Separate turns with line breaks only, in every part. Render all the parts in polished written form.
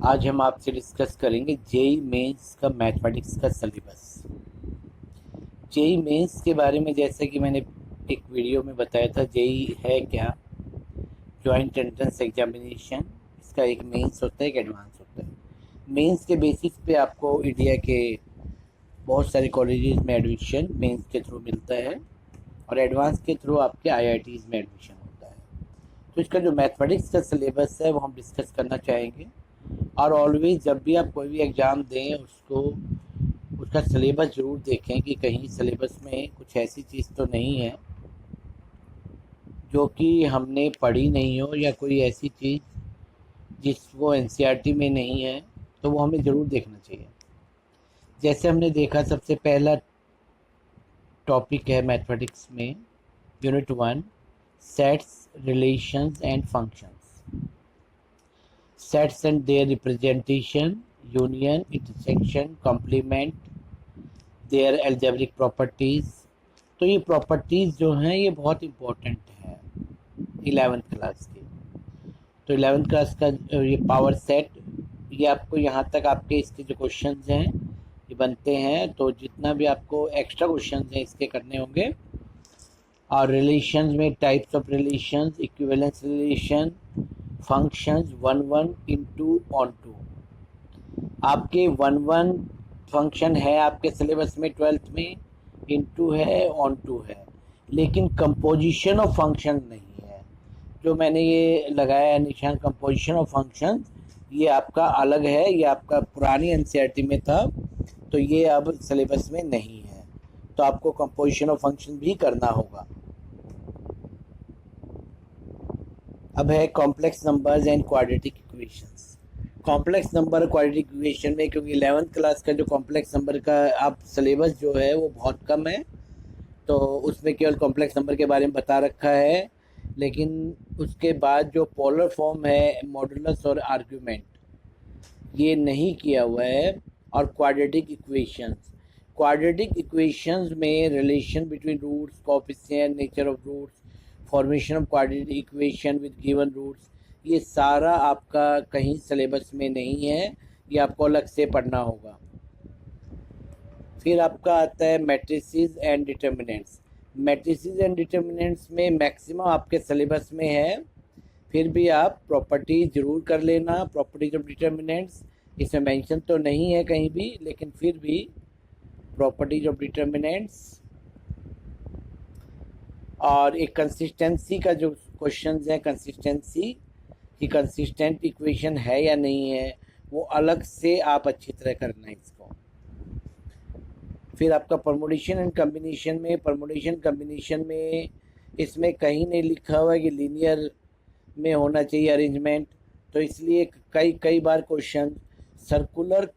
आज हम आपसे डिस्कस करेंगे जेई मेंस का मैथमेटिक्स का सिलेबस। जेई मेंस के बारे में जैसे कि मैंने एक वीडियो में बताया था, जेई है क्या, जॉइंट एंट्रेंस एग्जामिनेशन। इसका एक मेंस होता है, एक एडवांस होता है। मेंस के बेसिस पे आपको इंडिया के बहुत सारे कॉलेजेस में एडमिशन मेंस के थ्रू मिलता है और एडवांस के थ्रू आपके आईआईटीज़ में एडमिशन होता है। तो इसका जो मैथमेटिक्स का सिलेबस है वो हम डिस्कस करना चाहेंगे। और ऑलवेज जब भी आप कोई भी एग्ज़ाम दें उसको उसका सिलेबस ज़रूर देखें कि कहीं सिलेबस में कुछ ऐसी चीज़ तो नहीं है जो कि हमने पढ़ी नहीं हो, या कोई ऐसी चीज़ जिस वो एनसीईआरटी में नहीं है, तो वो हमें ज़रूर देखना चाहिए। जैसे हमने देखा, सबसे पहला टॉपिक है मैथमेटिक्स में unit 1, sets, relations and functions. Sets and their representation, union, intersection, complement, their algebraic properties. तो ये प्रॉपर्टीज़ जो हैं ये बहुत इम्पोर्टेंट है 11th क्लास की। तो 11th क्लास का ये पावर सेट, ये आपको यहाँ तक आपके इसके जो क्वेश्चंस हैं ये बनते हैं, तो जितना भी आपको एक्स्ट्रा क्वेश्चंस हैं इसके करने होंगे। और रिलेशंस में types of relations, equivalence relation, functions, one one, into, onto. आपके वन वन फंक्शन है आपके सिलेबस में 12th में, इनटू है, ऑन टू है, लेकिन कंपोजिशन ऑफ फंक्शन नहीं है। जो मैंने ये लगाया है निशान कंपोजिशन ऑफ फंक्शन, ये आपका अलग है, ये आपका पुरानी एनसीईआरटी में था, तो ये अब सिलेबस में नहीं है। तो आपको कंपोजिशन ऑफ फंक्शन भी करना होगा। अब है complex numbers and quadratic equations. Complex number quadratic equation में, क्योंकि 11th क्लास का जो कॉम्प्लेक्स नंबर का आप सिलेबस जो है वो बहुत कम है, तो उसमें केवल कॉम्प्लेक्स नंबर के बारे में बता रखा है, लेकिन उसके बाद जो पोलर फॉर्म है, मॉडुलस और आर्ग्यूमेंट, ये नहीं किया हुआ है। और क्वाड्रेटिक इक्वेशंस, क्वाड्रेटिक इक्वेशंस में relation between roots, coefficient, nature of roots, formation of quadratic equation with given roots, ये सारा आपका कहीं सिलेबस में नहीं है, ये आपको अलग से पढ़ना होगा। फिर आपका आता है matrices and determinants. Matrices and determinants में मैक्सिमम आपके सिलेबस में है, फिर भी आप प्रॉपर्टीज जरूर कर लेना। प्रॉपर्टीज ऑफ डिटर्मिनेंट्स इसमें मेंशन तो नहीं है कहीं भी, लेकिन फिर भी प्रॉपर्टीज ऑफ डिटर्मिनेंट्स। और एक कंसिस्टेंसी का जो क्वेश्चन है, कंसिस्टेंसी कि कंसिस्टेंट इक्वेशन है या नहीं है, वो अलग से आप अच्छी तरह करना है इसको। फिर आपका परमुटेशन एंड कम्बिनेशन में, परमुटेशन कम्बिनेशन में इसमें कहीं नहीं लिखा हुआ है कि लीनियर में होना चाहिए अरेंजमेंट, तो इसलिए कई बार क्वेश्चन सर्कुलर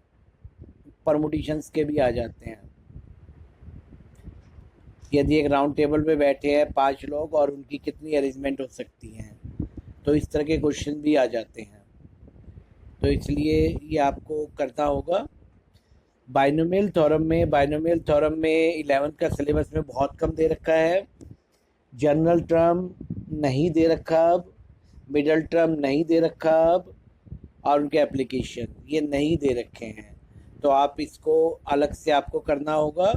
परमुटेशंस के भी आ जाते हैं। यदि एक राउंड टेबल पे बैठे हैं 5 लोग और उनकी कितनी अरेंजमेंट हो सकती हैं, तो इस तरह के क्वेश्चन भी आ जाते हैं, तो इसलिए ये आपको करना होगा। बाइनोमियल थ्योरम में, बाइनोमियल थ्योरम में 11th का सिलेबस में बहुत कम दे रखा है। जनरल टर्म नहीं दे रखा अब, मिडल टर्म नहीं दे रखा अब, और उनके एप्लीकेशन ये नहीं दे रखे हैं, तो आप इसको अलग से आपको करना होगा।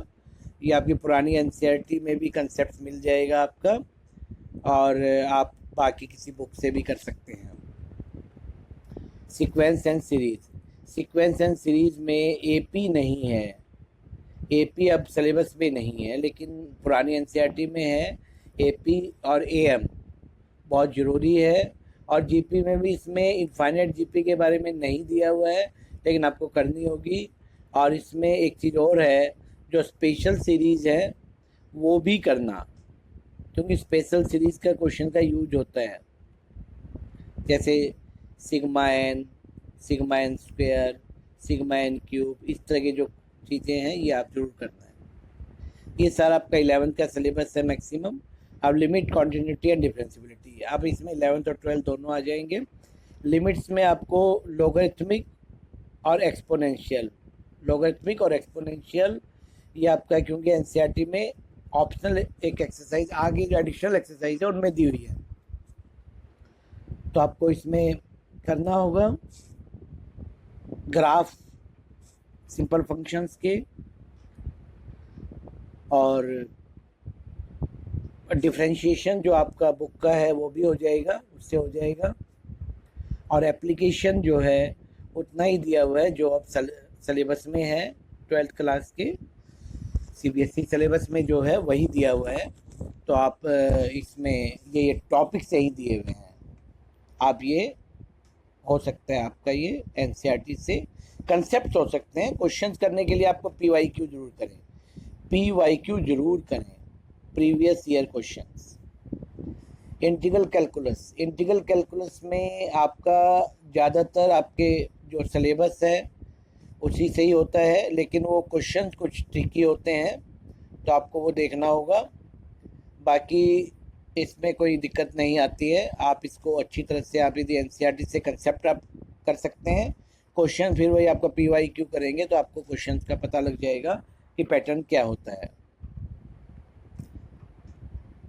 ये आपकी पुरानी एनसीईआरटी में भी कंसेप्ट मिल जाएगा आपका, और आप बाकी किसी बुक से भी कर सकते हैं। Sequence and series, sequence and series में एपी नहीं है, एपी अब सिलेबस में नहीं है, लेकिन पुरानी एनसीईआरटी में है। एपी और एएम बहुत ज़रूरी है। और जीपी में भी इसमें इनफाइनाइट जीपी के बारे में नहीं दिया हुआ है, लेकिन आपको करनी होगी। और इसमें एक चीज़ और है, जो स्पेशल सीरीज़ है वो भी करना, क्योंकि स्पेशल सीरीज़ का क्वेश्चन का यूज होता है, जैसे sigma n square, sigma n cube, इस तरह की जो चीज़ें हैं ये आप जरूर करना है। ये सारा आपका 11th का सिलेबस है मैक्सिमम। अब लिमिट, कॉन्टिन्यूटी एंड डिफरेंशिबिलिटी, अब इसमें 11th और 12th दोनों आ जाएंगे। लिमिट्स में आपको लोगरिथमिक और एक्सपोनेंशियल, लोगरिथमिक और एक्सपोनेंशियल ये आपका, क्योंकि एनसीईआरटी में ऑप्शनल एक एक्सरसाइज आगे जो एडिशनल एक्सरसाइज है उनमें दी हुई है, तो आपको इसमें करना होगा। ग्राफ सिंपल फंक्शंस के, और डिफरेंशिएशन जो आपका बुक का है वो भी हो जाएगा, उससे हो जाएगा। और एप्लीकेशन जो है उतना ही दिया हुआ है जो अब सिलेबस में है, 12th क्लास के सीबीएसई सिलेबस में जो है वही दिया हुआ है। तो आप इसमें ये टॉपिक से ही दिए हुए हैं, आप ये हो सकता है आपका ये एनसीईआरटी से कंसेप्ट हो सकते हैं। क्वेश्चंस करने के लिए आपको पीवाईक्यू जरूर करें, पीवाईक्यू जरूर करें, previous year questions. Integral calculus में आपका ज़्यादातर आपके जो सिलेबस है उसी से ही होता है, लेकिन वो क्वेश्चंस कुछ ट्रिकी होते हैं तो आपको वो देखना होगा। बाकी इसमें कोई दिक्कत नहीं आती है, आप इसको अच्छी तरह से, आप यदि एनसीईआरटी से कंसेप्ट आप कर सकते हैं, क्वेश्चन फिर वही आपका पीवाईक्यू करेंगे तो आपको क्वेश्चन का पता लग जाएगा कि पैटर्न क्या होता है।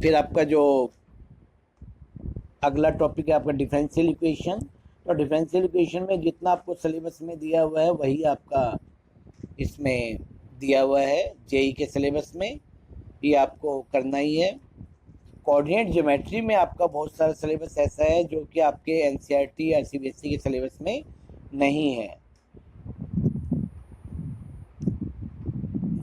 फिर आपका जो अगला टॉपिक है आपका डिफरेंशियल इक्वेशन। तो डिफरेंशियल इक्वेशन में जितना आपको सिलेबस में दिया हुआ है वही आपका इसमें दिया हुआ है, जेई के सिलेबस में, ये आपको करना ही है। कोऑर्डिनेट ज्योमेट्री में आपका बहुत सारा सिलेबस ऐसा है जो कि आपके एनसीईआरटी या सीबीएसई के सिलेबस में नहीं है।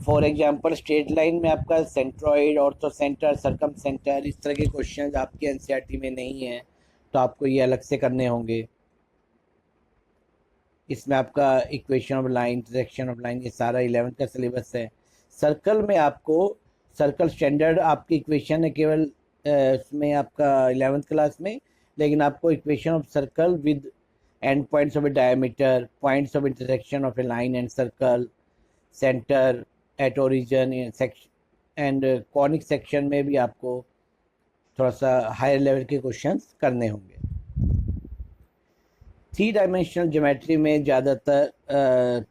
फॉर एग्जांपल स्ट्रेट लाइन में आपका centroid, ortho centre, circum centre, इस तरह के क्वेश्चन आपके एनसीईआरटी में नहीं है, तो आपको ये अलग से करने होंगे। इसमें आपका equation of line, intersection of line, ये सारा 11th का सिलेबस है। सर्कल में आपको सर्कल स्टैंडर्ड आपकी इक्वेशन है केवल उसमें आपका 11th क्लास में, लेकिन आपको equation of circle with and points of A diameter, points of intersection of A line and circle, centre at origin and conic section में भी आपको थोड़ा सा हायर लेवल के क्वेश्चंस करने होंगे। 3 डायमेंशनल ज्योमेट्री में ज़्यादातर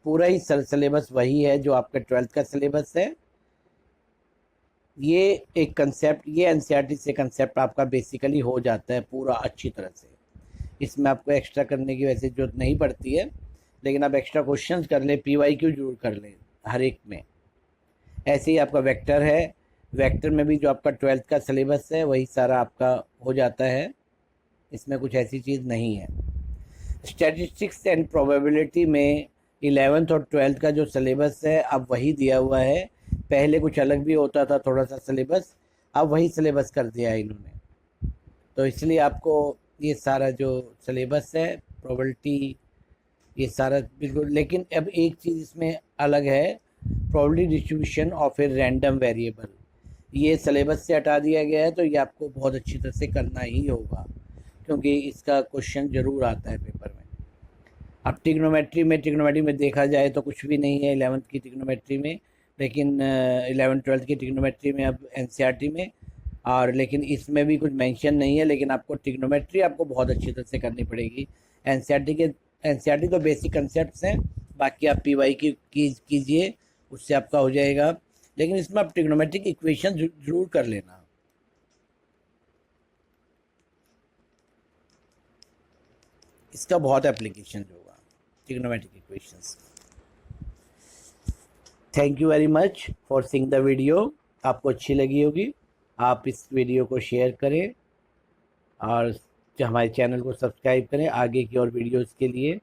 पूरा ही सिलेबस वही है जो आपका 12th का सिलेबस है। ये एक कंसेप्ट, ये एनसीईआरटी से कंसेप्ट आपका बेसिकली हो जाता है पूरा अच्छी तरह से। इसमें आपको एक्स्ट्रा करने की वैसे जरूरत नहीं पड़ती है, लेकिन आप एक्स्ट्रा क्वेश्चंस कर लें, पीवाईक्यू जरूर कर लें हर एक में। ऐसे ही आपका वेक्टर है, वेक्टर में भी जो आपका 12th का सिलेबस है वही सारा आपका हो जाता है, इसमें कुछ ऐसी चीज़ नहीं है। स्टैटिस्टिक्स एंड प्रोबेबिलिटी में 11th और 12th का जो सिलेबस है अब वही दिया हुआ है। पहले कुछ अलग भी होता था थोड़ा सा सिलेबस, अब वही सिलेबस कर दिया है इन्होंने। तो इसलिए आपको ये सारा जो सिलेबस है, प्रोबेबिलिटी, ये सारा बिल्कुल। लेकिन अब एक चीज़ इसमें अलग है, probability distribution of a random variable, ये सिलेबस से हटा दिया गया है। तो ये आपको बहुत अच्छी तरह से करना ही होगा, क्योंकि इसका क्वेश्चन ज़रूर आता है पेपर में। अब टिग्नोमेट्री में देखा जाए तो कुछ भी नहीं है 11th की टिग्नोमेट्री में, लेकिन 11th 12th की टिग्नोमेट्री में अब एनसीईआरटी में, और लेकिन इसमें भी कुछ मेंशन नहीं है। लेकिन आपको टिग्नोमेट्री आपको बहुत अच्छी तरह से करनी पड़ेगी। एनसीईआरटी तो बेसिक कंसेप्ट्स हैं, बाकी आप पीवाई कीजिए, उससे आपका हो जाएगा। लेकिन इसमें आप ट्रिग्नोमेट्रिक इक्वेशन जरूर कर लेना। इसका बहुत एप्लीकेशन होगा trigonometric equations. Thank you very much for seeing the video. आपको अच्छी लगी होगी, आप इस वीडियो को शेयर करें और हमारे चैनल को सब्सक्राइब करें आगे की और वीडियोस के लिए।